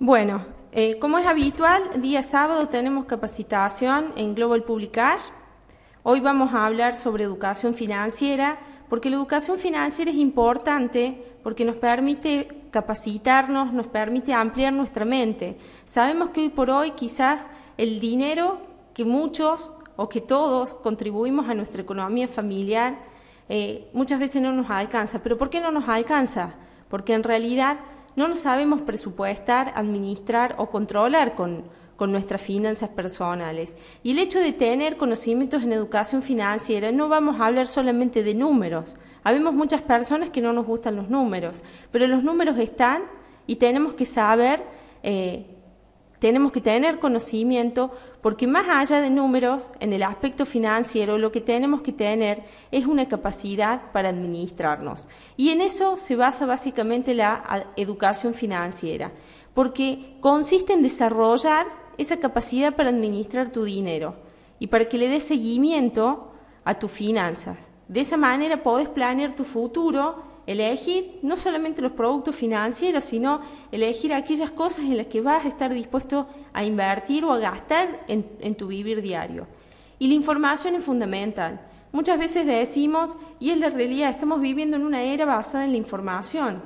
Bueno, como es habitual, día sábado tenemos capacitación en Global Public Cash. Hoy vamos a hablar sobre educación financiera, porque la educación financiera es importante porque nos permite capacitarnos, nos permite ampliar nuestra mente. Sabemos que hoy por hoy quizás el dinero que muchos o que todos contribuimos a nuestra economía familiar muchas veces no nos alcanza. ¿Pero por qué no nos alcanza? Porque en realidad no nos sabemos presupuestar, administrar o controlar con nuestras finanzas personales. Y el hecho de tener conocimientos en educación financiera, no vamos a hablar solamente de números. Habemos muchas personas que no nos gustan los números, pero los números están y tenemos que saber, tenemos que tener conocimiento, porque más allá de números, en el aspecto financiero, lo que tenemos que tener es una capacidad para administrarnos. Y en eso se basa básicamente la educación financiera, porque consiste en desarrollar esa capacidad para administrar tu dinero y para que le des seguimiento a tus finanzas. De esa manera podés planear tu futuro, elegir no solamente los productos financieros, sino elegir aquellas cosas en las que vas a estar dispuesto a invertir o a gastar en tu vivir diario. Y la información es fundamental. Muchas veces decimos, y es la realidad, estamos viviendo en una era basada en la información.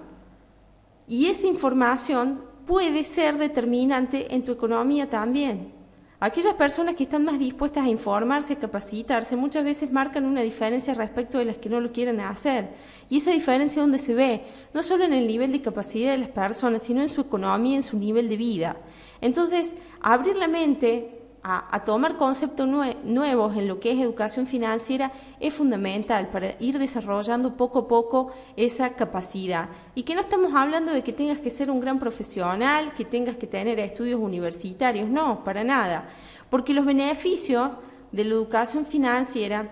Y esa información puede ser determinante en tu economía también. Aquellas personas que están más dispuestas a informarse, a capacitarse, muchas veces marcan una diferencia respecto de las que no lo quieren hacer. Y esa diferencia donde se ve, no solo en el nivel de capacidad de las personas, sino en su economía, en su nivel de vida. Entonces, abrir la mente a tomar conceptos nuevos en lo que es educación financiera es fundamental para ir desarrollando poco a poco esa capacidad. Y que no estamos hablando de que tengas que ser un gran profesional, que tengas que tener estudios universitarios, no, para nada. Porque los beneficios de la educación financiera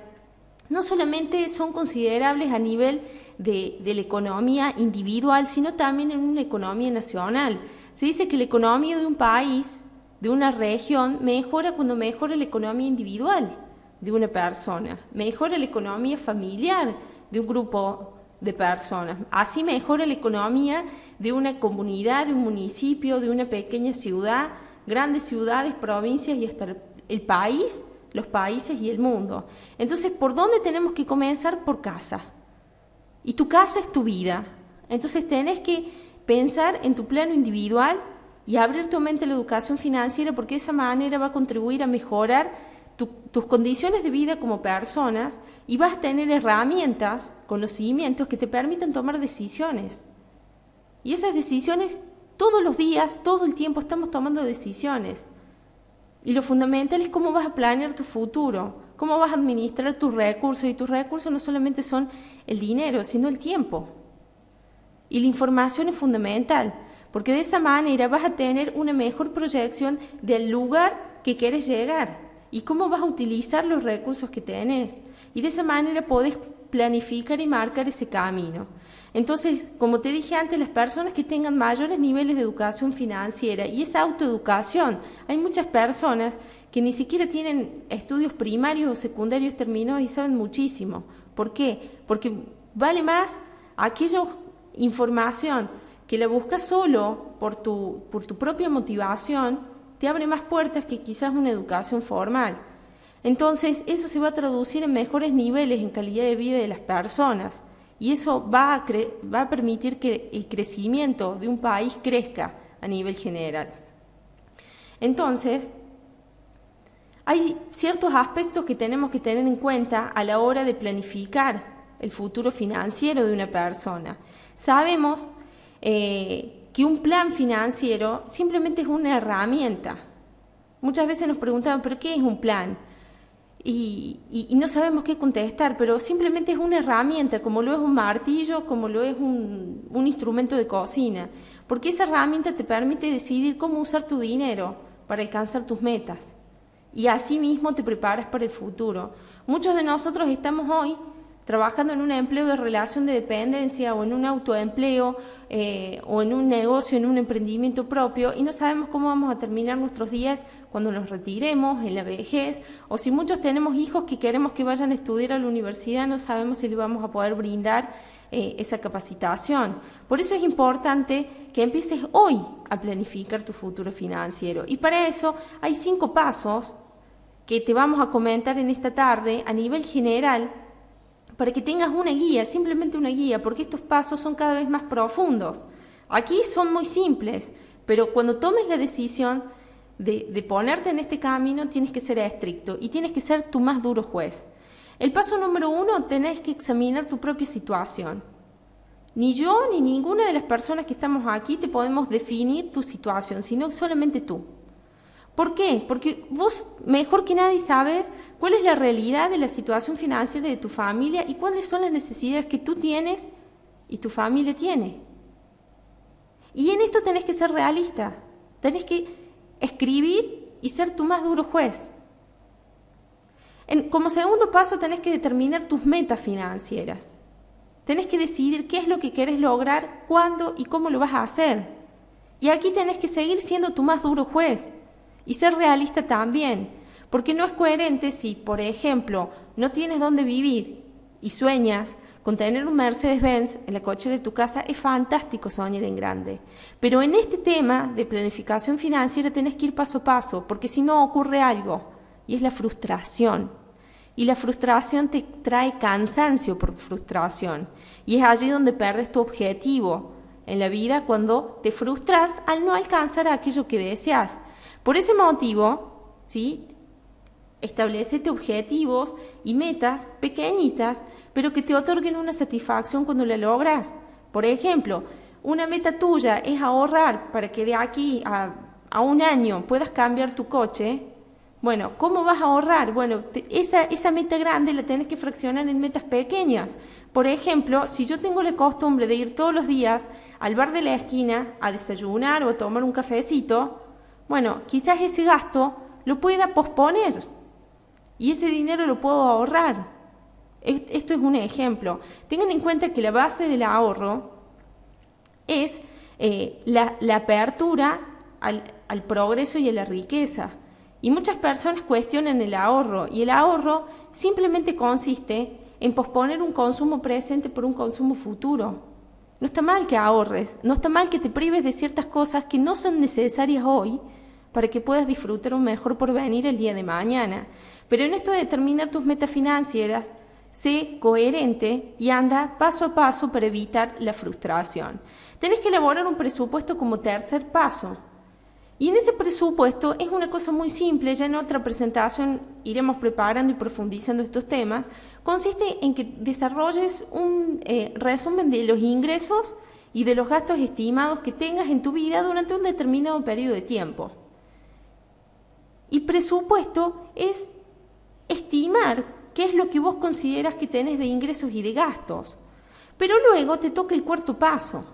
no solamente son considerables a nivel de la economía individual, sino también en una economía nacional. Se dice que la economía de un país, de una región, mejora cuando mejora la economía individual de una persona, mejora la economía familiar de un grupo de personas, así mejora la economía de una comunidad, de un municipio, de una pequeña ciudad, grandes ciudades, provincias y hasta el país, los países y el mundo. Entonces, ¿por dónde tenemos que comenzar? Por casa. Y tu casa es tu vida. Entonces tenés que pensar en tu plano individual y abrir tu mente a la educación financiera, porque de esa manera va a contribuir a mejorar tus condiciones de vida como personas y vas a tener herramientas, conocimientos que te permitan tomar decisiones. Y esas decisiones todos los días, todo el tiempo estamos tomando decisiones. Y lo fundamental es cómo vas a planear tu futuro, cómo vas a administrar tus recursos, y tus recursos no solamente son el dinero, sino el tiempo. Y la información es fundamental, porque de esa manera vas a tener una mejor proyección del lugar que quieres llegar y cómo vas a utilizar los recursos que tenés. Y de esa manera podés planificar y marcar ese camino. Entonces, como te dije antes, las personas que tengan mayores niveles de educación financiera y esa autoeducación, hay muchas personas que ni siquiera tienen estudios primarios o secundarios terminados y saben muchísimo. ¿Por qué? Porque vale más aquella información que la buscas solo por tu propia motivación, te abre más puertas que quizás una educación formal. Entonces, eso se va a traducir en mejores niveles en calidad de vida de las personas y eso va a permitir que el crecimiento de un país crezca a nivel general. Entonces, hay ciertos aspectos que tenemos que tener en cuenta a la hora de planificar el futuro financiero de una persona. Sabemos que un plan financiero simplemente es una herramienta. Muchas veces nos preguntan, ¿pero qué es un plan? Y no sabemos qué contestar, pero simplemente es una herramienta, como lo es un martillo, como lo es un instrumento de cocina, porque esa herramienta te permite decidir cómo usar tu dinero para alcanzar tus metas. Y así mismo te preparas para el futuro. Muchos de nosotros estamos hoy trabajando en un empleo de relación de dependencia o en un autoempleo o en un negocio, en un emprendimiento propio y no sabemos cómo vamos a terminar nuestros días cuando nos retiremos, en la vejez, o si muchos tenemos hijos que queremos que vayan a estudiar a la universidad, no sabemos si les vamos a poder brindar esa capacitación. Por eso es importante que empieces hoy a planificar tu futuro financiero. Y para eso hay 5 pasos que te vamos a comentar en esta tarde a nivel general para que tengas una guía, simplemente una guía, porque estos pasos son cada vez más profundos. Aquí son muy simples, pero cuando tomes la decisión de ponerte en este camino, tienes que ser estricto y tienes que ser tu más duro juez. El paso número 1, tenés que examinar tu propia situación. Ni yo ni ninguna de las personas que estamos aquí te podemos definir tu situación, sino solamente tú. ¿Por qué? Porque vos mejor que nadie sabes cuál es la realidad de la situación financiera de tu familia y cuáles son las necesidades que tú tienes y tu familia tiene. Y en esto tenés que ser realista, tenés que escribir y ser tu más duro juez. Como segundo paso tenés que determinar tus metas financieras. Tenés que decidir qué es lo que querés lograr, cuándo y cómo lo vas a hacer. Y aquí tenés que seguir siendo tu más duro juez y ser realista también, porque no es coherente si, por ejemplo, no tienes dónde vivir y sueñas con tener un Mercedes-Benz en la cochera de tu casa. Es fantástico soñar en grande, pero en este tema de planificación financiera tenés que ir paso a paso, porque si no ocurre algo, y es la frustración. Y la frustración te trae cansancio por frustración, y es allí donde pierdes tu objetivo en la vida, cuando te frustras al no alcanzar aquello que deseas. Por ese motivo, ¿sí?, establécete objetivos y metas pequeñitas, pero que te otorguen una satisfacción cuando la logras. Por ejemplo, una meta tuya es ahorrar para que de aquí a un año puedas cambiar tu coche. Bueno, ¿cómo vas a ahorrar? Bueno, esa meta grande la tenés que fraccionar en metas pequeñas. Por ejemplo, si yo tengo la costumbre de ir todos los días al bar de la esquina a desayunar o a tomar un cafecito, bueno, quizás ese gasto lo pueda posponer y ese dinero lo puedo ahorrar. Esto es un ejemplo. Tengan en cuenta que la base del ahorro es la apertura al progreso y a la riqueza. Y muchas personas cuestionan el ahorro, y el ahorro simplemente consiste en posponer un consumo presente por un consumo futuro. No está mal que ahorres, no está mal que te prives de ciertas cosas que no son necesarias hoy para que puedas disfrutar un mejor porvenir el día de mañana. Pero en esto de determinar tus metas financieras, sé coherente y anda paso a paso para evitar la frustración. Tenés que elaborar un presupuesto como tercer paso. Y en ese presupuesto es una cosa muy simple, ya en otra presentación iremos preparando y profundizando estos temas. Consiste en que desarrolles un resumen de los ingresos y de los gastos estimados que tengas en tu vida durante un determinado periodo de tiempo. Y presupuesto es estimar qué es lo que vos consideras que tenés de ingresos y de gastos. Pero luego te toca el cuarto paso,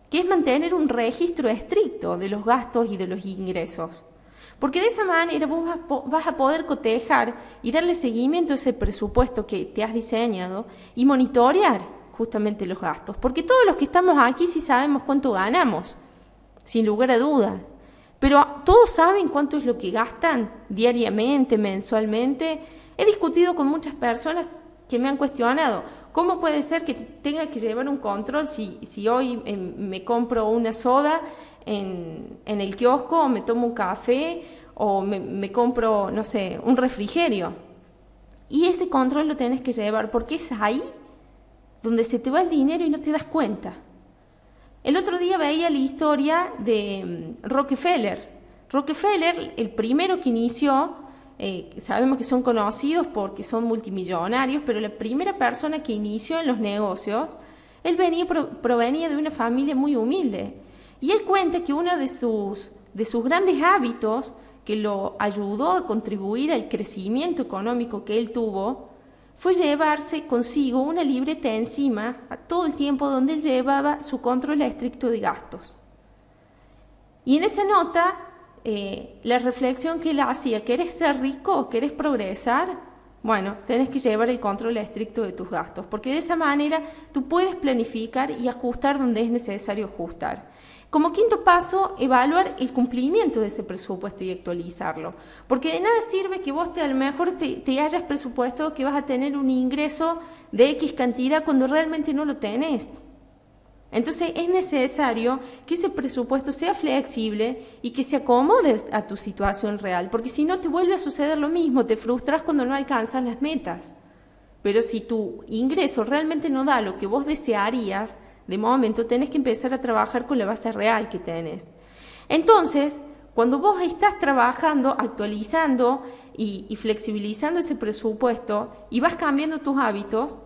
que es mantener un registro estricto de los gastos y de los ingresos. Porque de esa manera vos vas a poder cotejar y darle seguimiento a ese presupuesto que te has diseñado y monitorear justamente los gastos. Porque todos los que estamos aquí sí sabemos cuánto ganamos, sin lugar a dudas. Pero todos saben cuánto es lo que gastan diariamente, mensualmente. He discutido con muchas personas que me han cuestionado, ¿cómo puede ser que tenga que llevar un control si hoy me compro una soda en el kiosco, o me tomo un café, o me compro, no sé, un refrigerio? Y ese control lo tenés que llevar, porque es ahí donde se te va el dinero y no te das cuenta. El otro día veía la historia de Rockefeller. Rockefeller, el primero que inició, sabemos que son conocidos porque son multimillonarios, pero la primera persona que inició en los negocios, él provenía de una familia muy humilde. Y él cuenta que uno de sus grandes hábitos que lo ayudó a contribuir al crecimiento económico que él tuvo fue llevarse consigo una libreta encima a todo el tiempo, donde él llevaba su control estricto de gastos. Y en esa nota, la reflexión que él hacía: ¿querés ser rico? ¿Querés progresar? Bueno, tenés que llevar el control estricto de tus gastos, porque de esa manera tú puedes planificar y ajustar donde es necesario ajustar. Como quinto paso, evaluar el cumplimiento de ese presupuesto y actualizarlo, porque de nada sirve que vos a lo mejor te hayas presupuesto que vas a tener un ingreso de X cantidad cuando realmente no lo tenés. Entonces es necesario que ese presupuesto sea flexible y que se acomode a tu situación real, porque si no te vuelve a suceder lo mismo, te frustras cuando no alcanzas las metas. Pero si tu ingreso realmente no da lo que vos desearías, de momento tenés que empezar a trabajar con la base real que tenés. Entonces, cuando vos estás trabajando, actualizando y flexibilizando ese presupuesto y vas cambiando tus hábitos,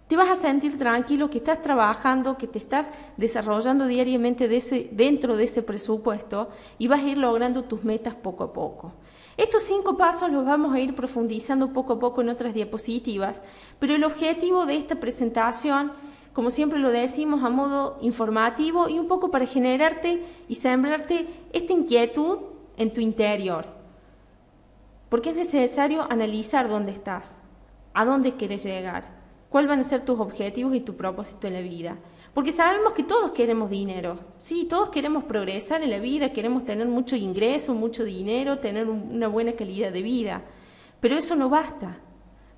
te vas a sentir tranquilo que estás trabajando, que te estás desarrollando diariamente dentro de ese presupuesto y vas a ir logrando tus metas poco a poco. Estos 5 pasos los vamos a ir profundizando poco a poco en otras diapositivas, pero el objetivo de esta presentación, como siempre lo decimos, a modo informativo y un poco para generarte y sembrarte esta inquietud en tu interior. Porque es necesario analizar dónde estás, a dónde quieres llegar, cuáles van a ser tus objetivos y tu propósito en la vida. Porque sabemos que todos queremos dinero, sí, todos queremos progresar en la vida, queremos tener mucho ingreso, mucho dinero, tener una buena calidad de vida. Pero eso no basta,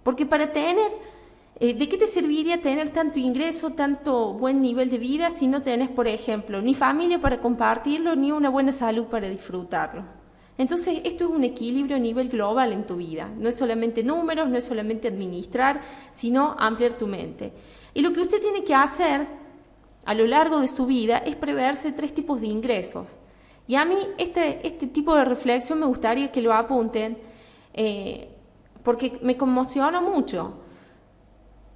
porque para tener, ¿de qué te serviría tener tanto ingreso, tanto buen nivel de vida si no tenés, por ejemplo, ni familia para compartirlo, ni una buena salud para disfrutarlo? Entonces, esto es un equilibrio a nivel global en tu vida. No es solamente números, no es solamente administrar, sino ampliar tu mente. Y lo que usted tiene que hacer a lo largo de su vida es preverse 3 tipos de ingresos. Y a mí este tipo de reflexión me gustaría que lo apunten porque me conmociona mucho.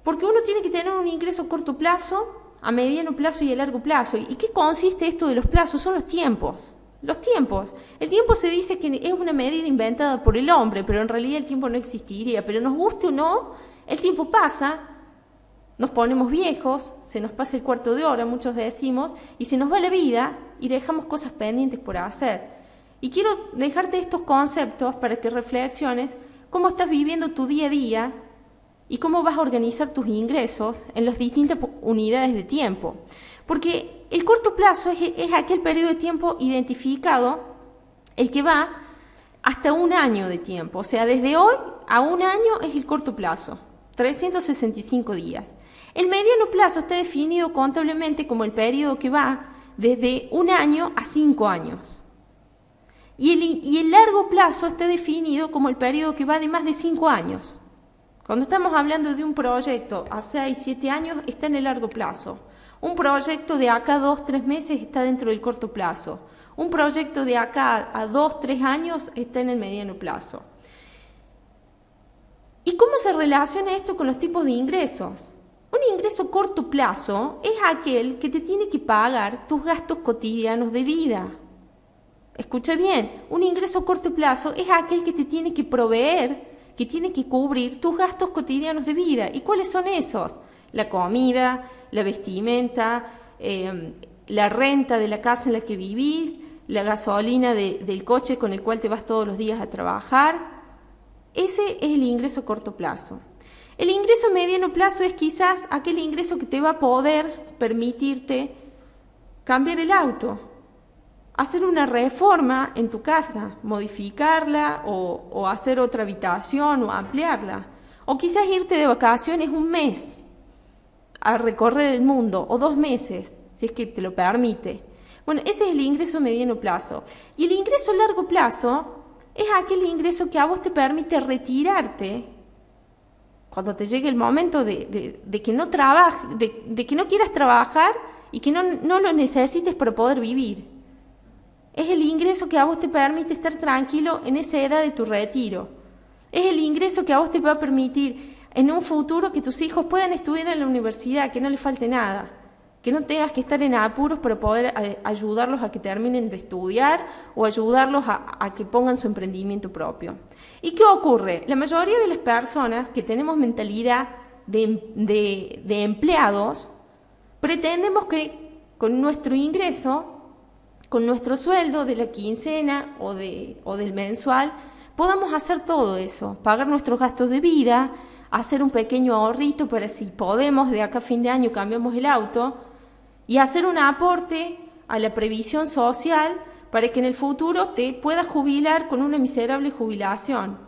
Porque uno tiene que tener un ingreso a corto plazo, a mediano plazo y a largo plazo. ¿Y qué consiste esto de los plazos? Son los tiempos. Los tiempos. El tiempo se dice que es una medida inventada por el hombre, pero en realidad el tiempo no existiría. Pero nos guste o no, el tiempo pasa, nos ponemos viejos, se nos pasa el cuarto de hora, muchos decimos, y se nos va la vida y dejamos cosas pendientes por hacer. Y quiero dejarte estos conceptos para que reflexiones cómo estás viviendo tu día a día y cómo vas a organizar tus ingresos en las distintas unidades de tiempo. Porque el corto plazo es aquel periodo de tiempo identificado, el que va hasta 1 año de tiempo. O sea, desde hoy a 1 año es el corto plazo, 365 días. El mediano plazo está definido contablemente como el periodo que va desde 1 año a 5 años. Y el largo plazo está definido como el periodo que va de más de 5 años. Cuando estamos hablando de un proyecto a 6, 7 años, está en el largo plazo. Un proyecto de acá a 2, 3 meses está dentro del corto plazo. Un proyecto de acá a 2, 3 años está en el mediano plazo. ¿Y cómo se relaciona esto con los tipos de ingresos? Un ingreso corto plazo es aquel que te tiene que pagar tus gastos cotidianos de vida. Escucha bien, un ingreso corto plazo es aquel que te tiene que proveer, que tiene que cubrir tus gastos cotidianos de vida. ¿Y cuáles son esos? La comida, la vestimenta, la renta de la casa en la que vivís, la gasolina del coche con el cual te vas todos los días a trabajar. Ese es el ingreso a corto plazo. El ingreso a mediano plazo es quizás aquel ingreso que te va a poder permitirte cambiar el auto, hacer una reforma en tu casa, modificarla o hacer otra habitación o ampliarla. O quizás irte de vacaciones 1 mes a recorrer el mundo, o 2 meses, si es que te lo permite. Bueno, ese es el ingreso a mediano plazo. Y el ingreso a largo plazo es aquel ingreso que a vos te permite retirarte cuando te llegue el momento de que no trabajes, de que no quieras trabajar y que no lo necesites para poder vivir. Es el ingreso que a vos te permite estar tranquilo en esa edad de tu retiro. Es el ingreso que a vos te va a permitir en un futuro que tus hijos puedan estudiar en la universidad, que no les falte nada, que no tengas que estar en apuros para poder ayudarlos a que terminen de estudiar o ayudarlos a que pongan su emprendimiento propio. ¿Y qué ocurre? La mayoría de las personas que tenemos mentalidad de empleados, pretendemos que con nuestro ingreso, con nuestro sueldo de la quincena o del mensual, podamos hacer todo eso, pagar nuestros gastos de vida, hacer un pequeño ahorrito para si podemos, de acá a fin de año cambiamos el auto, y hacer un aporte a la previsión social para que en el futuro te puedas jubilar con una miserable jubilación,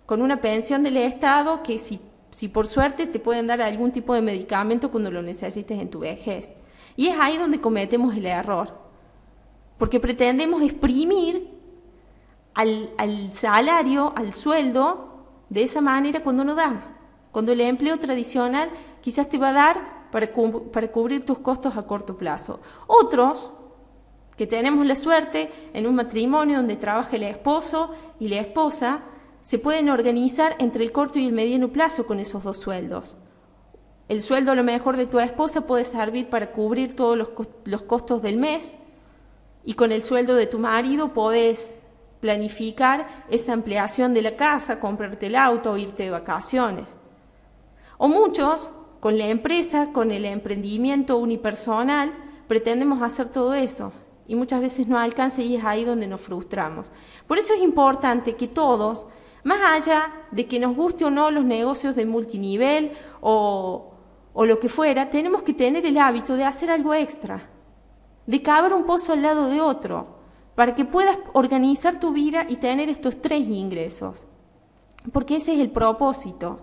con una pensión del Estado que si por suerte te pueden dar algún tipo de medicamento cuando lo necesites en tu vejez. Y es ahí donde cometemos el error, porque pretendemos exprimir al salario, al sueldo, de esa manera cuando no da, cuando el empleo tradicional quizás te va a dar para cubrir tus costos a corto plazo. Otros, que tenemos la suerte en un matrimonio donde trabaja el esposo y la esposa, se pueden organizar entre el corto y el mediano plazo con esos dos sueldos. El sueldo a lo mejor de tu esposa puede servir para cubrir todos los costos del mes, y con el sueldo de tu marido podés planificar esa ampliación de la casa, comprarte el auto o irte de vacaciones. O muchos, con la empresa, con el emprendimiento unipersonal, pretendemos hacer todo eso y muchas veces no alcanza y es ahí donde nos frustramos. Por eso es importante que todos, más allá de que nos guste o no los negocios de multinivel o lo que fuera, tenemos que tener el hábito de hacer algo extra, de cavar un pozo al lado de otro, para que puedas organizar tu vida y tener estos 3 ingresos. Porque ese es el propósito.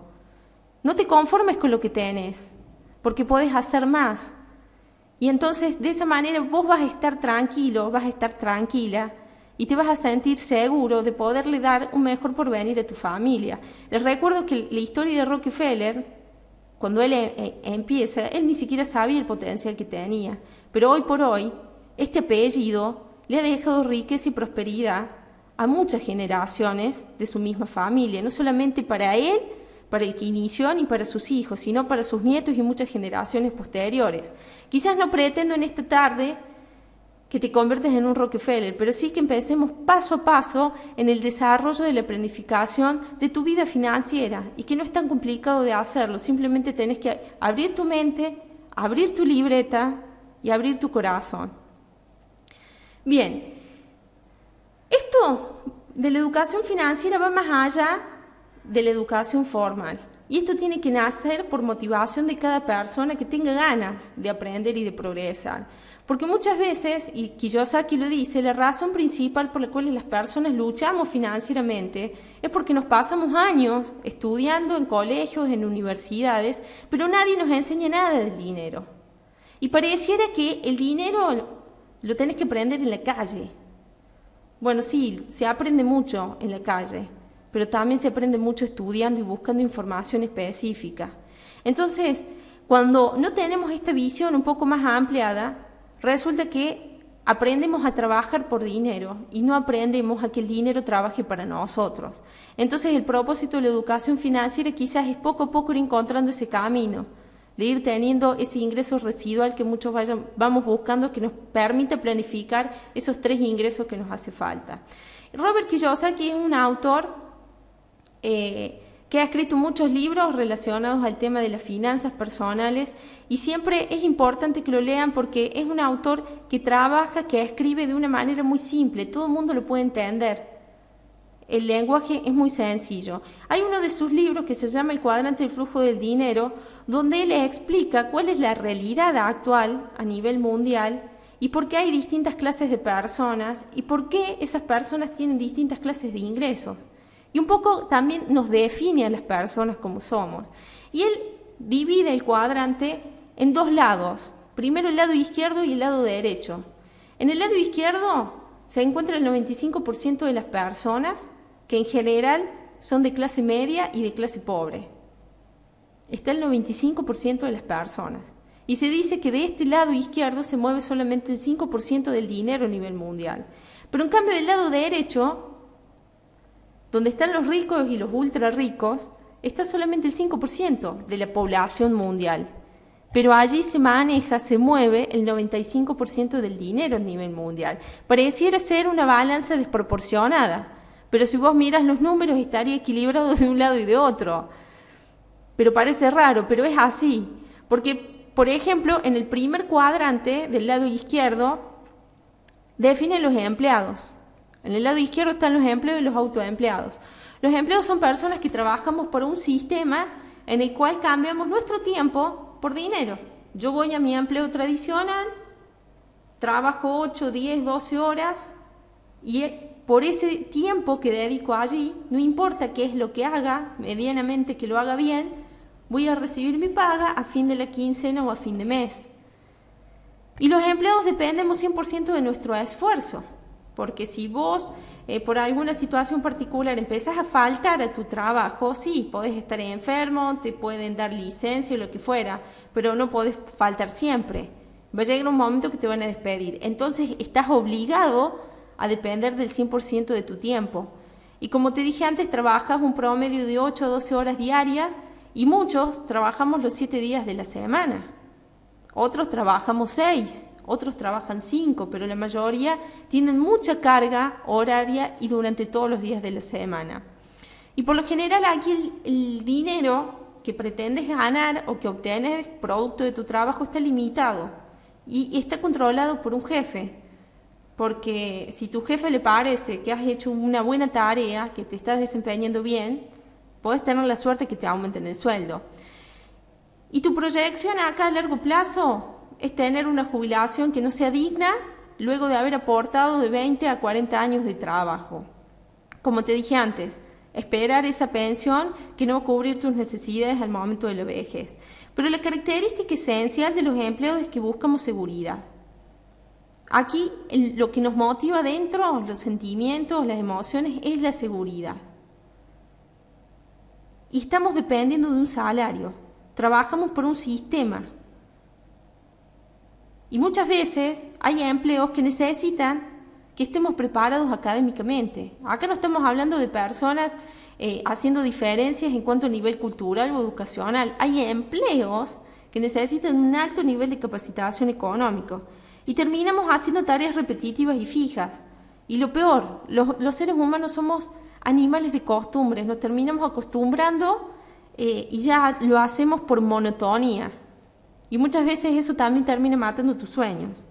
No te conformes con lo que tenés, porque podés hacer más. Y entonces de esa manera vos vas a estar tranquilo, vas a estar tranquila y te vas a sentir seguro de poderle dar un mejor porvenir a tu familia. Les recuerdo que la historia de Rockefeller, cuando él empieza, él ni siquiera sabía el potencial que tenía. Pero hoy por hoy, este apellido le ha dejado riqueza y prosperidad a muchas generaciones de su misma familia, no solamente para él, para el que inició, ni para sus hijos, sino para sus nietos y muchas generaciones posteriores. Quizás no pretendo en esta tarde que te conviertas en un Rockefeller, pero sí que empecemos paso a paso en el desarrollo de la planificación de tu vida financiera y que no es tan complicado de hacerlo, simplemente tenés que abrir tu mente, abrir tu libreta y abrir tu corazón. Bien, esto de la educación financiera va más allá de la educación formal. Y esto tiene que nacer por motivación de cada persona que tenga ganas de aprender y de progresar. Porque muchas veces, y Kiyosaki lo dice, la razón principal por la cual las personas luchamos financieramente es porque nos pasamos años estudiando en colegios, en universidades, pero nadie nos enseña nada del dinero. Y pareciera que el dinero lo tenés que aprender en la calle. Bueno, sí, se aprende mucho en la calle, pero también se aprende mucho estudiando y buscando información específica. Entonces, cuando no tenemos esta visión un poco más ampliada, resulta que aprendemos a trabajar por dinero y no aprendemos a que el dinero trabaje para nosotros. Entonces, el propósito de la educación financiera quizás es poco a poco ir encontrando ese camino, de ir teniendo ese ingreso residual que muchos vamos buscando, que nos permita planificar esos 3 ingresos que nos hace falta. Robert Kiyosaki es un autor que ha escrito muchos libros relacionados al tema de las finanzas personales y siempre es importante que lo lean porque es un autor que trabaja, que escribe de una manera muy simple, todo el mundo lo puede entender. El lenguaje es muy sencillo. Hay uno de sus libros que se llama El cuadrante del flujo del dinero, donde él explica cuál es la realidad actual a nivel mundial y por qué hay distintas clases de personas y por qué esas personas tienen distintas clases de ingresos. Y un poco también nos define a las personas como somos. Y él divide el cuadrante en 2 lados. Primero el lado izquierdo y el lado derecho. En el lado izquierdo se encuentra el 95% de las personas que en general son de clase media y de clase pobre. Está el 95% de las personas. Y se dice que de este lado izquierdo se mueve solamente el 5% del dinero a nivel mundial. Pero en cambio del lado derecho, donde están los ricos y los ultra ricos, está solamente el 5% de la población mundial. Pero allí se maneja, se mueve el 95% del dinero a nivel mundial. Pareciera ser una balanza desproporcionada, pero si vos miras los números estaría equilibrado de un lado y de otro. Pero parece raro, pero es así. Porque, por ejemplo, en el primer cuadrante del lado izquierdo definen los empleados. En el lado izquierdo están los empleados y los autoempleados. Los empleados son personas que trabajamos por un sistema en el cual cambiamos nuestro tiempo por dinero. Yo voy a mi empleo tradicional, trabajo 8, 10, 12 horas y por ese tiempo que dedico allí, no importa qué es lo que haga, medianamente que lo haga bien, voy a recibir mi paga a fin de la quincena o a fin de mes. Y los empleados dependemos 100% de nuestro esfuerzo, porque si vos por alguna situación particular empezás a faltar a tu trabajo, sí, podés estar enfermo, te pueden dar licencia o lo que fuera, pero no podés faltar siempre. Va a llegar un momento que te van a despedir. Entonces estás obligado a depender del 100% de tu tiempo. Y como te dije antes, trabajas un promedio de 8 a 12 horas diarias y muchos trabajamos los 7 días de la semana. Otros trabajamos 6, otros trabajan 5, pero la mayoría tienen mucha carga horaria y durante todos los días de la semana. Y por lo general aquí el dinero que pretendes ganar o que obtienes producto de tu trabajo está limitado y está controlado por un jefe. Porque si tu jefe le parece que has hecho una buena tarea, que te estás desempeñando bien, puedes tener la suerte que te aumenten el sueldo. Y tu proyección acá a largo plazo es tener una jubilación que no sea digna luego de haber aportado de 20 a 40 años de trabajo. Como te dije antes, esperar esa pensión que no va a cubrir tus necesidades al momento de la vejez. Pero la característica esencial de los empleados es que buscamos seguridad. Aquí lo que nos motiva dentro, los sentimientos, las emociones, es la seguridad. Y estamos dependiendo de un salario. Trabajamos por un sistema. Y muchas veces hay empleos que necesitan que estemos preparados académicamente. Acá no estamos hablando de personas haciendo diferencias en cuanto a nivel cultural o educacional. Hay empleos que necesitan un alto nivel de capacitación económico. Y terminamos haciendo tareas repetitivas y fijas. Y lo peor, los seres humanos somos animales de costumbres, nos terminamos acostumbrando y ya lo hacemos por monotonía. Y muchas veces eso también termina matando tus sueños.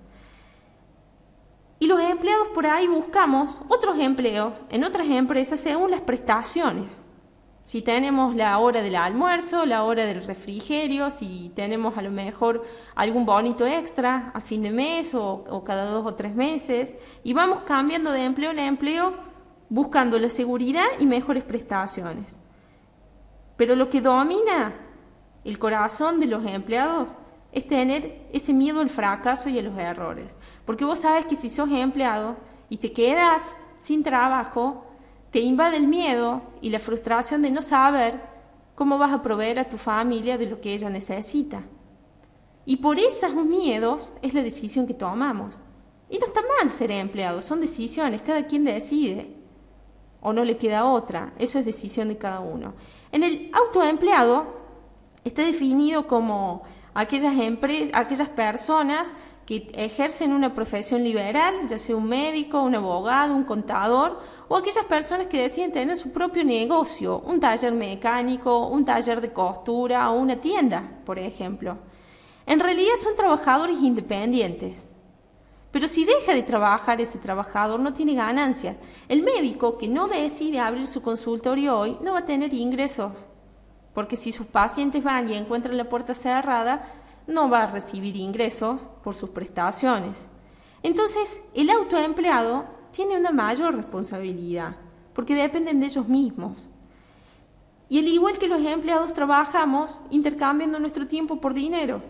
Y los empleados por ahí buscamos otros empleos en otras empresas según las prestaciones. Si tenemos la hora del almuerzo, la hora del refrigerio, si tenemos a lo mejor algún bonito extra a fin de mes o cada 2 o 3 meses, y vamos cambiando de empleo en empleo buscando la seguridad y mejores prestaciones. Pero lo que domina el corazón de los empleados es tener ese miedo al fracaso y a los errores. Porque vos sabes que si sos empleado y te quedas sin trabajo, te invade el miedo y la frustración de no saber cómo vas a proveer a tu familia de lo que ella necesita. Y por esos miedos es la decisión que tomamos. Y no está mal ser empleado, son decisiones, cada quien decide. O no le queda otra, eso es decisión de cada uno. En el autoempleado está definido como aquellas personas que ejercen una profesión liberal, ya sea un médico, un abogado, un contador, o aquellas personas que deciden tener su propio negocio, un taller mecánico, un taller de costura o una tienda, por ejemplo. En realidad son trabajadores independientes. Pero si deja de trabajar ese trabajador, no tiene ganancias. El médico que no decide abrir su consultorio hoy no va a tener ingresos, porque si sus pacientes van y encuentran la puerta cerrada, no va a recibir ingresos por sus prestaciones. Entonces, el autoempleado tiene una mayor responsabilidad, porque dependen de ellos mismos. Y al igual que los empleados trabajamos intercambiando nuestro tiempo por dinero.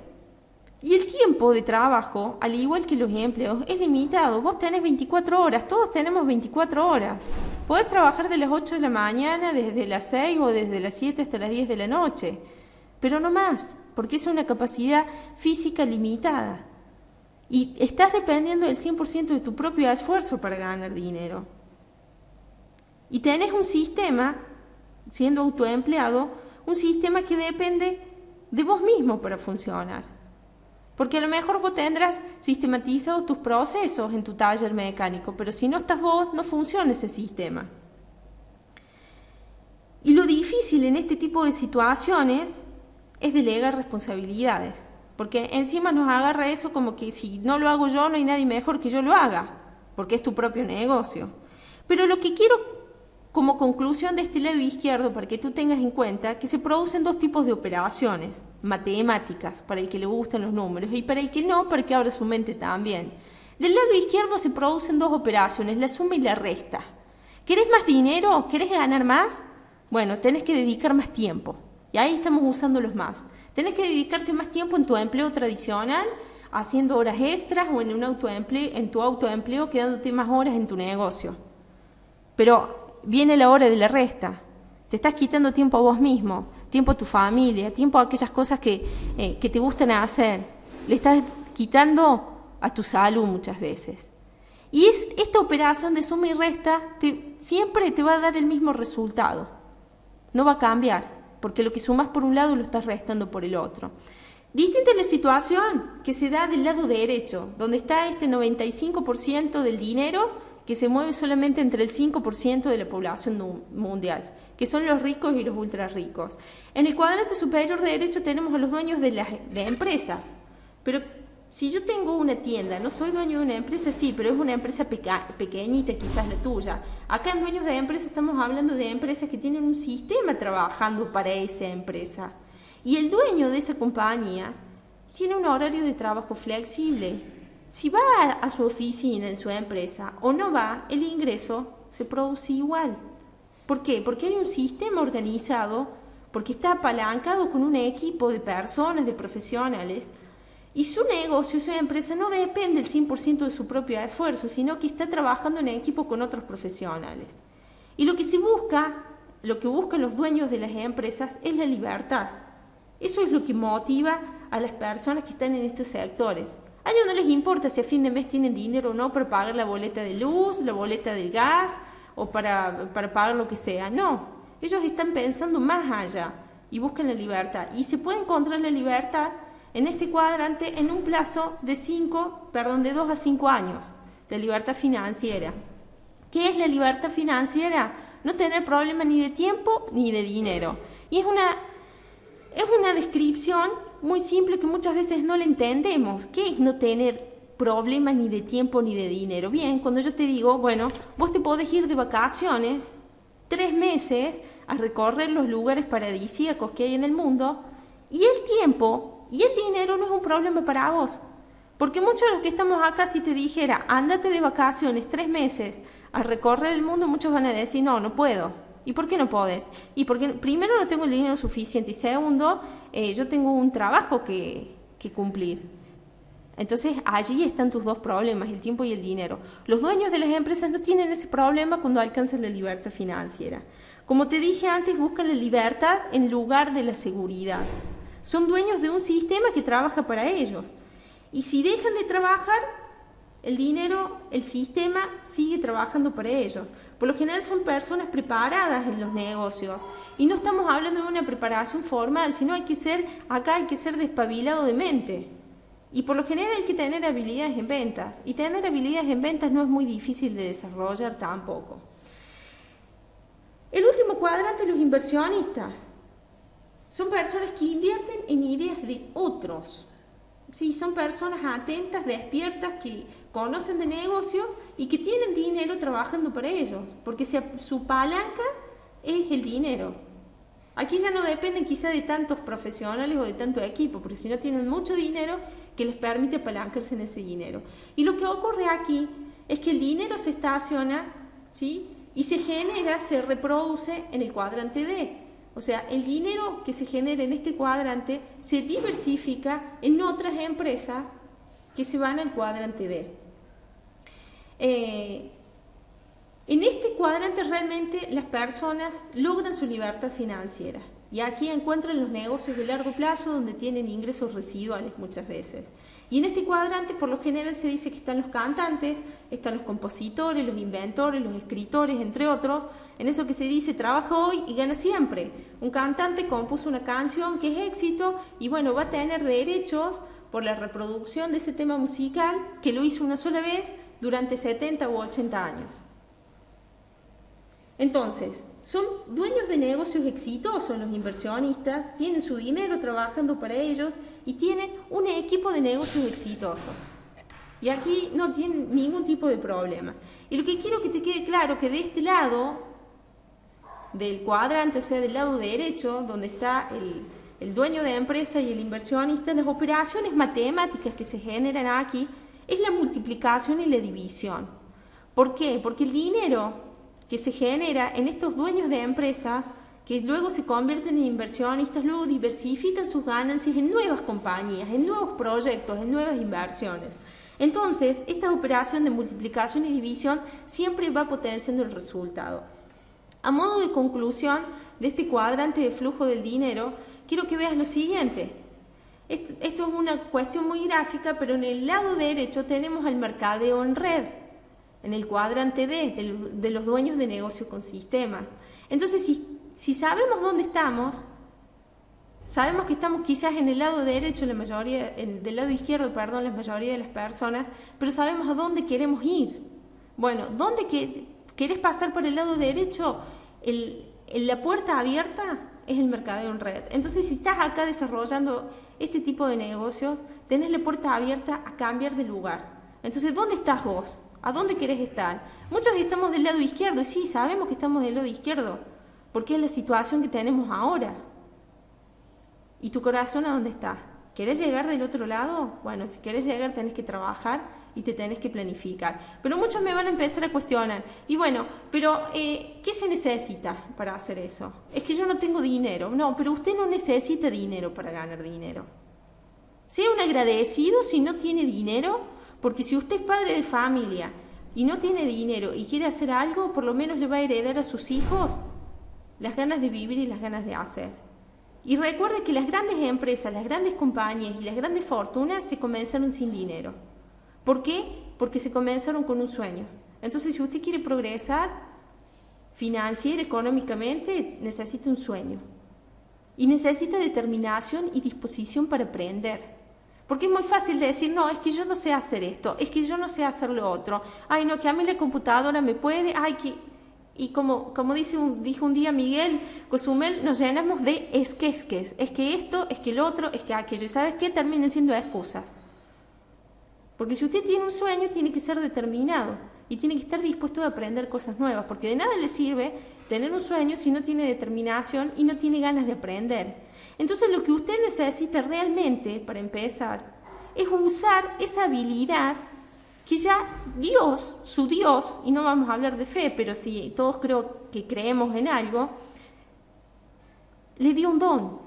Y el tiempo de trabajo, al igual que los empleados, es limitado. Vos tenés 24 horas, todos tenemos 24 horas. Podés trabajar de las 8 de la mañana, desde las 6 o desde las 7 hasta las 10 de la noche, pero no más, porque es una capacidad física limitada. Y estás dependiendo del 100% de tu propio esfuerzo para ganar dinero. Y tenés un sistema, siendo autoempleado, un sistema que depende de vos mismo para funcionar. Porque a lo mejor vos tendrás sistematizados tus procesos en tu taller mecánico, pero si no estás vos, no funciona ese sistema. Y lo difícil en este tipo de situaciones es delegar responsabilidades, porque encima nos agarra eso como que si no lo hago yo, no hay nadie mejor que yo lo haga, porque es tu propio negocio. Pero lo que quiero como conclusión de este lado izquierdo, para que tú tengas en cuenta que se producen dos tipos de operaciones matemáticas, para el que le gustan los números, y para el que no, para que abra su mente también. Del lado izquierdo se producen dos operaciones, la suma y la resta. ¿Querés más dinero? ¿Querés ganar más? Bueno, tenés que dedicar más tiempo. Y ahí estamos usando los más. Tenés que dedicarte más tiempo en tu empleo tradicional, haciendo horas extras, o en tu autoempleo, quedándote más horas en tu negocio. Pero viene la hora de la resta. Te estás quitando tiempo a vos mismo, tiempo a tu familia, tiempo a aquellas cosas que te gustan hacer. Le estás quitando a tu salud muchas veces. Y esta operación de suma y resta siempre te va a dar el mismo resultado. No va a cambiar, porque lo que sumas por un lado lo estás restando por el otro. Distinta es la situación que se da del lado derecho, donde está este 95% del dinero que se mueve solamente entre el 5% de la población mundial, que son los ricos y los ultra ricos. En el cuadrante superior derecho tenemos a los dueños de empresas, pero si yo tengo una tienda, no soy dueño de una empresa, sí, pero es una empresa pequeñita, quizás la tuya. Acá en dueños de empresas estamos hablando de empresas que tienen un sistema trabajando para esa empresa. Y el dueño de esa compañía tiene un horario de trabajo flexible. Si va a su oficina en su empresa o no va, el ingreso se produce igual. ¿Por qué? Porque hay un sistema organizado, porque está apalancado con un equipo de personas, de profesionales, y su negocio, su empresa no depende del 100% de su propio esfuerzo, sino que está trabajando en equipo con otros profesionales. Y lo que buscan los dueños de las empresas es la libertad. Eso es lo que motiva a las personas que están en estos sectores. A ellos no les importa si a fin de mes tienen dinero o no para pagar la boleta de luz, la boleta del gas o para pagar lo que sea. No, ellos están pensando más allá y buscan la libertad. Y se puede encontrar la libertad en este cuadrante en un plazo de 2 a 5 años. La libertad financiera. ¿Qué es la libertad financiera? No tener problema ni de tiempo ni de dinero. Y es una descripción muy simple que muchas veces no la entendemos. ¿Qué es no tener problemas ni de tiempo ni de dinero? Bien, cuando yo te digo, bueno, vos te podés ir de vacaciones 3 meses a recorrer los lugares paradisíacos que hay en el mundo, y el tiempo y el dinero no es un problema para vos. Porque muchos de los que estamos acá, si te dijera, ándate de vacaciones 3 meses a recorrer el mundo, muchos van a decir, no puedo. ¿Y por qué no podés? Y porque primero no tengo el dinero suficiente y segundo, yo tengo un trabajo que cumplir. Entonces allí están tus dos problemas, el tiempo y el dinero. Los dueños de las empresas no tienen ese problema cuando alcanzan la libertad financiera. Como te dije antes, buscan la libertad en lugar de la seguridad. Son dueños de un sistema que trabaja para ellos. Y si dejan de trabajar, el dinero, el sistema sigue trabajando para ellos. Por lo general son personas preparadas en los negocios. Y no estamos hablando de una preparación formal, sino hay que ser despabilado de mente. Y por lo general hay que tener habilidades en ventas. Y tener habilidades en ventas no es muy difícil de desarrollar tampoco. El último cuadrante, los inversionistas. Son personas que invierten en ideas de otros. Sí, son personas atentas, despiertas, que conocen de negocios y que tienen dinero trabajando para ellos, porque su palanca es el dinero. Aquí ya no dependen quizá de tantos profesionales o de tanto equipo, porque si no tienen mucho dinero que les permite apalancarse en ese dinero. Y lo que ocurre aquí es que el dinero se estaciona, ¿sí?, y se reproduce en el cuadrante D. O sea, el dinero que se genera en este cuadrante se diversifica en otras empresas que se van al cuadrante D. En este cuadrante realmente las personas logran su libertad financiera. Y aquí encuentran los negocios de largo plazo donde tienen ingresos residuales muchas veces. Y en este cuadrante por lo general se dice que están los cantantes, están los compositores, los inventores, los escritores, entre otros. En eso que se dice, trabaja hoy y gana siempre. Un cantante compuso una canción que es éxito y bueno, va a tener derechos por la reproducción de ese tema musical que lo hizo una sola vez durante 70 u 80 años. Entonces, son dueños de negocios exitosos los inversionistas, tienen su dinero trabajando para ellos y tienen un equipo de negocios exitosos. Y aquí no tienen ningún tipo de problema. Y lo que quiero que te quede claro que de este lado del cuadrante, o sea, del lado derecho, donde está el dueño de empresa y el inversionista, las operaciones matemáticas que se generan aquí es la multiplicación y la división. ¿Por qué? Porque el dinero que se genera en estos dueños de empresa, que luego se convierten en inversionistas, luego diversifican sus ganancias en nuevas compañías, en nuevos proyectos, en nuevas inversiones. Entonces, esta operación de multiplicación y división siempre va potenciando el resultado. A modo de conclusión de este cuadrante de flujo del dinero, quiero que veas lo siguiente. Esto es una cuestión muy gráfica, pero en el lado derecho tenemos al mercadeo en red, en el cuadrante D, de los dueños de negocio con sistemas. Entonces, si sabemos dónde estamos, sabemos que estamos quizás en el lado derecho, del lado izquierdo, perdón, la mayoría de las personas, pero sabemos a dónde queremos ir. Bueno, ¿dónde querés pasar por el lado derecho? La puerta abierta es el mercadeo en red. Entonces, si estás acá desarrollando este tipo de negocios, tenés la puerta abierta a cambiar de lugar. Entonces, ¿dónde estás vos? ¿A dónde querés estar? Muchos estamos del lado izquierdo, y sí, sabemos que estamos del lado izquierdo, porque es la situación que tenemos ahora. ¿Y tu corazón a dónde está? ¿Querés llegar del otro lado? Bueno, si querés llegar tenés que trabajar y te tenés que planificar. Pero muchos me van a empezar a cuestionar. Y bueno, pero ¿qué se necesita para hacer eso? Es que yo no tengo dinero. No, pero usted no necesita dinero para ganar dinero. Sea un agradecido si no tiene dinero, porque si usted es padre de familia y no tiene dinero y quiere hacer algo, por lo menos le va a heredar a sus hijos las ganas de vivir y las ganas de hacer. Y recuerde que las grandes empresas, las grandes compañías y las grandes fortunas se comenzaron sin dinero. ¿Por qué? Porque se comenzaron con un sueño. Entonces, si usted quiere progresar financiera, económicamente, necesita un sueño. Y necesita determinación y disposición para aprender. Porque es muy fácil de decir, no, es que yo no sé hacer esto, es que yo no sé hacer lo otro. Ay, no, que a mí la computadora me puede, ay, que... Y como dijo un día Miguel Cozumel, nos llenamos de es que esto, es que el otro, es que aquello. ¿Y sabes qué? Terminan siendo excusas. Porque si usted tiene un sueño, tiene que ser determinado y tiene que estar dispuesto a aprender cosas nuevas, porque de nada le sirve tener un sueño si no tiene determinación y no tiene ganas de aprender. Entonces, lo que usted necesita realmente, para empezar, es usar esa habilidad que ya Dios, su Dios, y no vamos a hablar de fe, pero si todos creo que creemos en algo, le dio un don.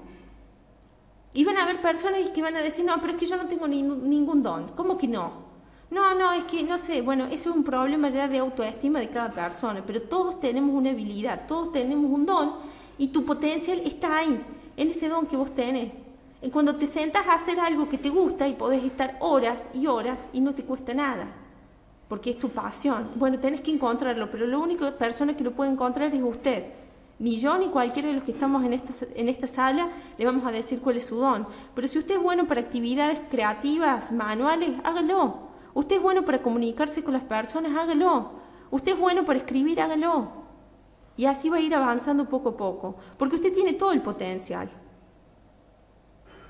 Y van a haber personas que van a decir, no, pero es que yo no tengo ningún don. ¿Cómo que no? No, es que no sé, bueno, eso es un problema ya de autoestima de cada persona, pero todos tenemos una habilidad, todos tenemos un don, y tu potencial está ahí, en ese don que vos tenés. Cuando te sentas a hacer algo que te gusta y podés estar horas y horas y no te cuesta nada, porque es tu pasión. Bueno, tenés que encontrarlo, pero la única persona que lo puede encontrar es usted. Ni yo ni cualquiera de los que estamos en esta sala le vamos a decir cuál es su don. Pero si usted es bueno para actividades creativas, manuales, hágalo. Usted es bueno para comunicarse con las personas, hágalo. Usted es bueno para escribir, hágalo. Y así va a ir avanzando poco a poco, porque usted tiene todo el potencial.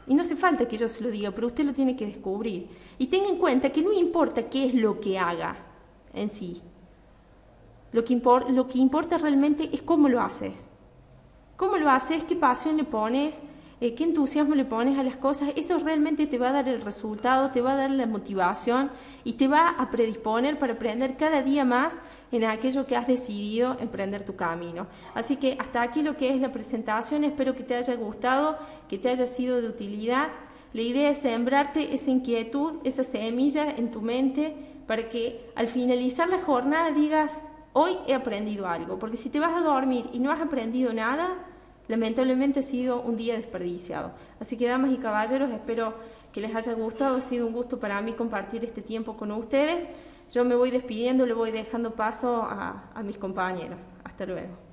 Y no hace falta que yo se lo diga, pero usted lo tiene que descubrir. Y tenga en cuenta que no importa qué es lo que haga en sí. Lo que importa realmente es cómo lo haces. ¿Cómo lo haces? ¿Qué pasión le pones? ¿Qué entusiasmo le pones a las cosas? Eso realmente te va a dar el resultado, te va a dar la motivación y te va a predisponer para aprender cada día más en aquello que has decidido emprender tu camino. Así que hasta aquí lo que es la presentación. Espero que te haya gustado, que te haya sido de utilidad. La idea es sembrarte esa inquietud, esa semilla en tu mente para que al finalizar la jornada digas, hoy he aprendido algo. Porque si te vas a dormir y no has aprendido nada, lamentablemente ha sido un día desperdiciado. Así que, damas y caballeros, espero que les haya gustado. Ha sido un gusto para mí compartir este tiempo con ustedes. Yo me voy despidiendo, le voy dejando paso a mis compañeros. Hasta luego.